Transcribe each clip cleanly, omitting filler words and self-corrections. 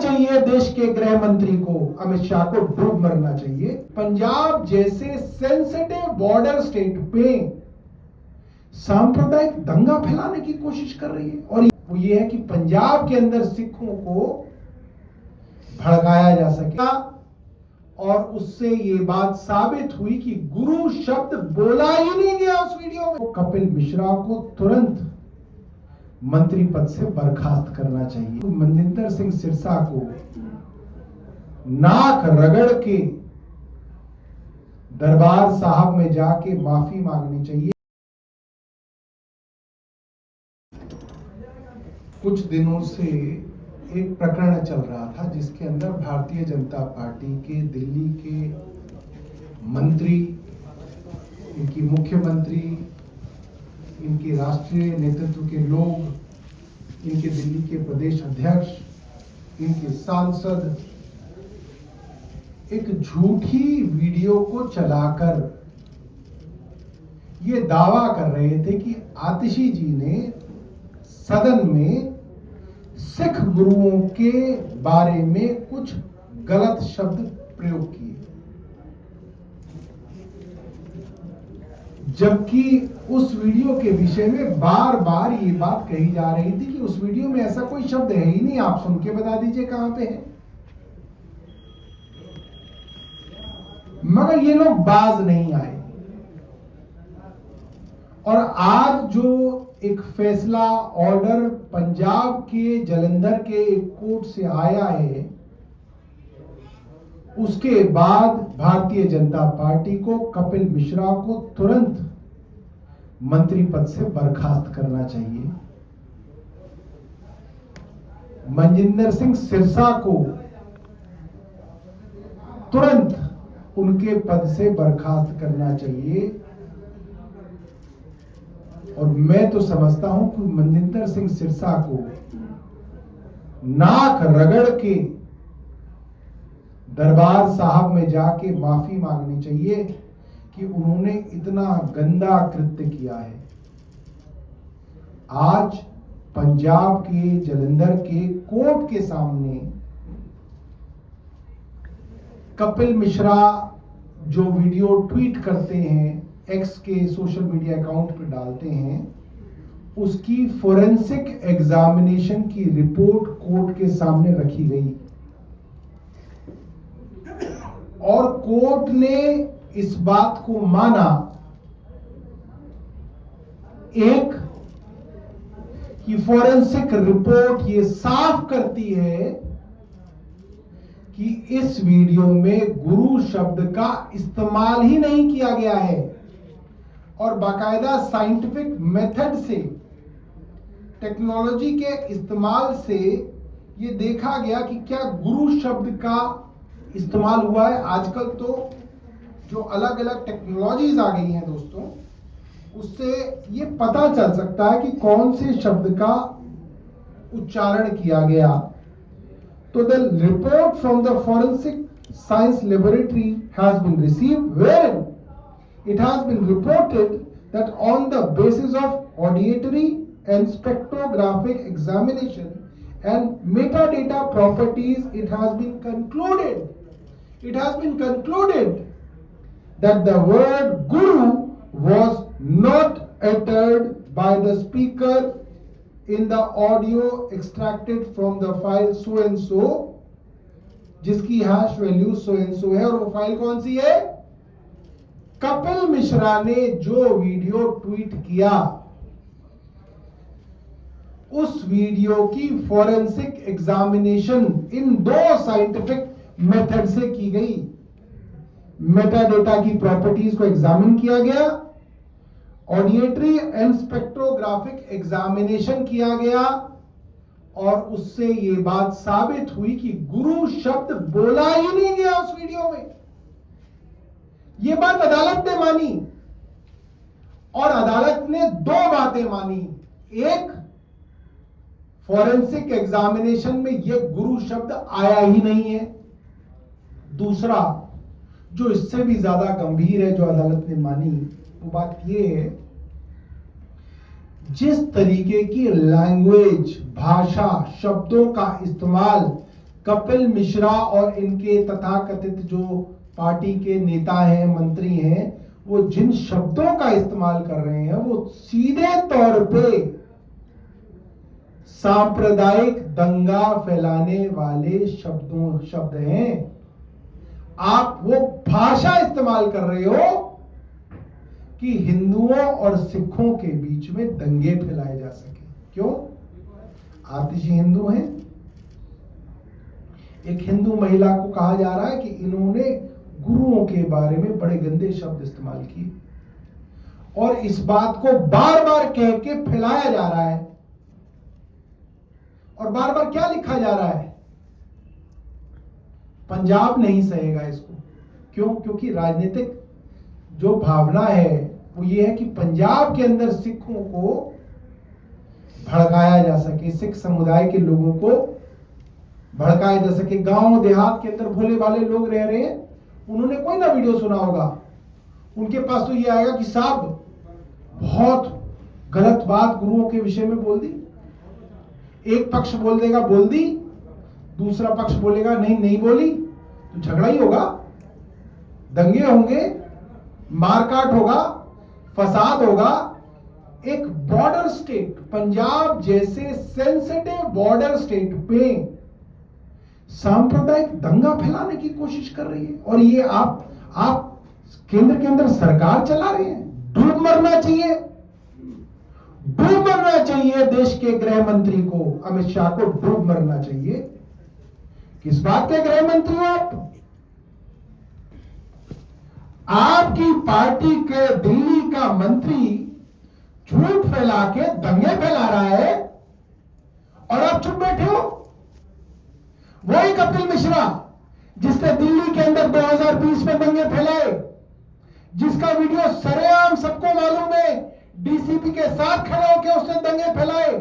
चाहिए देश के गृह मंत्री को, अमित शाह को डूब मरना चाहिए। पंजाब जैसे सेंसिटिव बॉर्डर स्टेट पे सांप्रदायिक दंगा फैलाने की कोशिश कर रही है, और वो ये है कि पंजाब के अंदर सिखों को भड़काया जा सके, और उससे ये बात साबित हुई कि गुरु शब्द बोला ही नहीं गया उस वीडियो में। कपिल मिश्रा को तुरंत मंत्री पद से बर्खास्त करना चाहिए। मनजिंदर सिंह सिरसा को नाक रगड़ के दरबार साहब में जाके माफी मांगनी चाहिए। कुछ दिनों से एक प्रकरण चल रहा था जिसके अंदर भारतीय जनता पार्टी के दिल्ली के मंत्री, इनकी मुख्यमंत्री, इनके राष्ट्रीय नेतृत्व के लोग, इनके दिल्ली के प्रदेश अध्यक्ष, इनके सांसद एक झूठी वीडियो को चलाकर ये दावा कर रहे थे कि आतिशी जी ने सदन में सिख गुरुओं के बारे में कुछ गलत शब्द प्रयोग किए, जबकि उस वीडियो के विषय में बार बार ये बात कही जा रही थी कि उस वीडियो में ऐसा कोई शब्द है ही नहीं। आप सुन के बता दीजिए कहां पे है। मगर ये लोग बाज नहीं आए, और आज जो एक फैसला ऑर्डर पंजाब के जलंधर के एक कोर्ट से आया है, उसके बाद भारतीय जनता पार्टी को कपिल मिश्रा को तुरंत मंत्री पद से बर्खास्त करना चाहिए। मनजिंदर सिंह सिरसा को तुरंत उनके पद से बर्खास्त करना चाहिए। और मैं तो समझता हूं कि मनजिंदर सिंह सिरसा को नाक रगड़ के दरबार साहब में जाके माफी मांगनी चाहिए कि उन्होंने इतना गंदा कृत्य किया है। आज पंजाब के जलंधर के कोर्ट के सामने कपिल मिश्रा जो वीडियो ट्वीट करते हैं, एक्स के सोशल मीडिया अकाउंट पर डालते हैं, उसकी फोरेंसिक एग्जामिनेशन की रिपोर्ट कोर्ट के सामने रखी गई, और कोर्ट ने इस बात को माना, एक कि फोरेंसिक रिपोर्ट ये साफ करती है कि इस वीडियो में गुरु शब्द का इस्तेमाल ही नहीं किया गया है, और बाकायदा साइंटिफिक मेथड से, टेक्नोलॉजी के इस्तेमाल से ये देखा गया कि क्या गुरु शब्द का इस्तेमाल हुआ है। आजकल तो जो अलग अलग टेक्नोलॉजीज आ गई हैं दोस्तों, उससे ये पता चल सकता है कि कौन से शब्द का उच्चारण किया गया। तो the report from the forensic science laboratory has been received, where it has been reported that on the basis of auditory and spectrographic examination and metadata properties, it has been concluded that the word guru was not uttered by the speaker in the audio extracted from the file so and so, जिसकी hash value so and so है। और वो file कौन सी है? कपिल मिश्रा ने जो video tweet किया, उस वीडियो की फोरेंसिक एग्जामिनेशन इन दो साइंटिफिक मेथड से की गई। मेटाडेटा की प्रॉपर्टीज को एग्जामिन किया गया, ऑडियोट्री एंड स्पेक्ट्रोग्राफिक एग्जामिनेशन किया गया, और उससे ये बात साबित हुई कि गुरु शब्द बोला ही नहीं गया उस वीडियो में। ये बात अदालत ने मानी, और अदालत ने दो बातें मानी। एक, फॉरेंसिक एग्जामिनेशन में यह गुरु शब्द आया ही नहीं है। दूसरा, जो इससे भी ज्यादा गंभीर है, जो अदालत ने मानी, वो बात यह है, जिस तरीके की लैंग्वेज, भाषा, शब्दों का इस्तेमाल कपिल मिश्रा और इनके तथाकथित जो पार्टी के नेता हैं, मंत्री हैं, वो जिन शब्दों का इस्तेमाल कर रहे हैं वो सीधे तौर पे सांप्रदायिक दंगा फैलाने वाले शब्द हैं। आप वो भाषा इस्तेमाल कर रहे हो कि हिंदुओं और सिखों के बीच में दंगे फैलाए जा सके। क्यों? आतिशी हिंदू हैं। एक हिंदू महिला को कहा जा रहा है कि इन्होंने गुरुओं के बारे में बड़े गंदे शब्द इस्तेमाल किए और इस बात को बार बार कह के फैलाया जा रहा है। और बार बार क्या लिखा जा रहा है? पंजाब नहीं सहेगा इसको। क्यों? क्योंकि राजनीतिक जो भावना है वो ये है कि पंजाब के अंदर सिखों को भड़काया जा सके, सिख समुदाय के लोगों को भड़काया जा सके। गांव देहात के अंदर भोले भाले लोग रह रहे हैं, उन्होंने कोई ना वीडियो सुना होगा, उनके पास तो ये आएगा कि साहब बहुत गलत बात गुरुओं के विषय में बोल दी। एक पक्ष बोल देगा बोल दी, दूसरा पक्ष बोलेगा नहीं नहीं बोली, तो झगड़ा ही होगा, दंगे होंगे, मारकाट होगा, फसाद होगा। एक बॉर्डर स्टेट, पंजाब जैसे सेंसिटिव बॉर्डर स्टेट पे सांप्रदायिक दंगा फैलाने की कोशिश कर रही है। और ये आप केंद्र के अंदर सरकार चला रहे हैं। डूब मरना चाहिए, डूब मरना चाहिए। देश के गृह मंत्री को, अमित शाह को डूब मरना चाहिए। किस बात के गृह मंत्री हो आप? आपकी पार्टी के दिल्ली का मंत्री झूठ फैला के दंगे फैला रहा है और आप चुप बैठे हो। वही कपिल मिश्रा जिसने दिल्ली के अंदर 2020 में दंगे फैलाए, जिसका वीडियो सरेआम सबको मालूम है, डीसीपी के साथ खड़े होकर उसने दंगे फैलाए,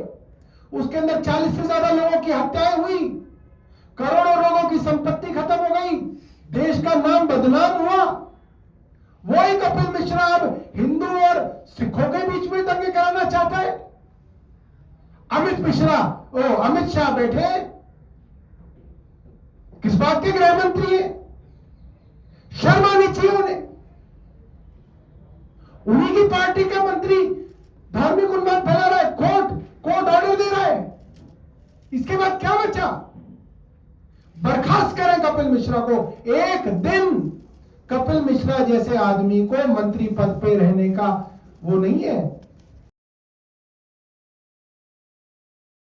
उसके अंदर 40 से ज्यादा लोगों की हत्याएं हुई, करोड़ों लोगों की संपत्ति खत्म हो गई, देश का नाम बदनाम हुआ। वही कपिल मिश्रा अब हिंदू और सिखों के बीच में दंगे कराना चाहता है। अमित शाह बैठे किस बात के गृह मंत्री है? शर्म आनी चाहिए उन्हें। उन्हीं की पार्टी का मंत्री धार्मिक उन्माद फैला रहा है, कोर्ट ऑर्डर दे रहा है। इसके बाद क्या बचा? बर्खास्त करें कपिल मिश्रा को। एक दिन कपिल मिश्रा जैसे आदमी को मंत्री पद पे रहने का वो नहीं है।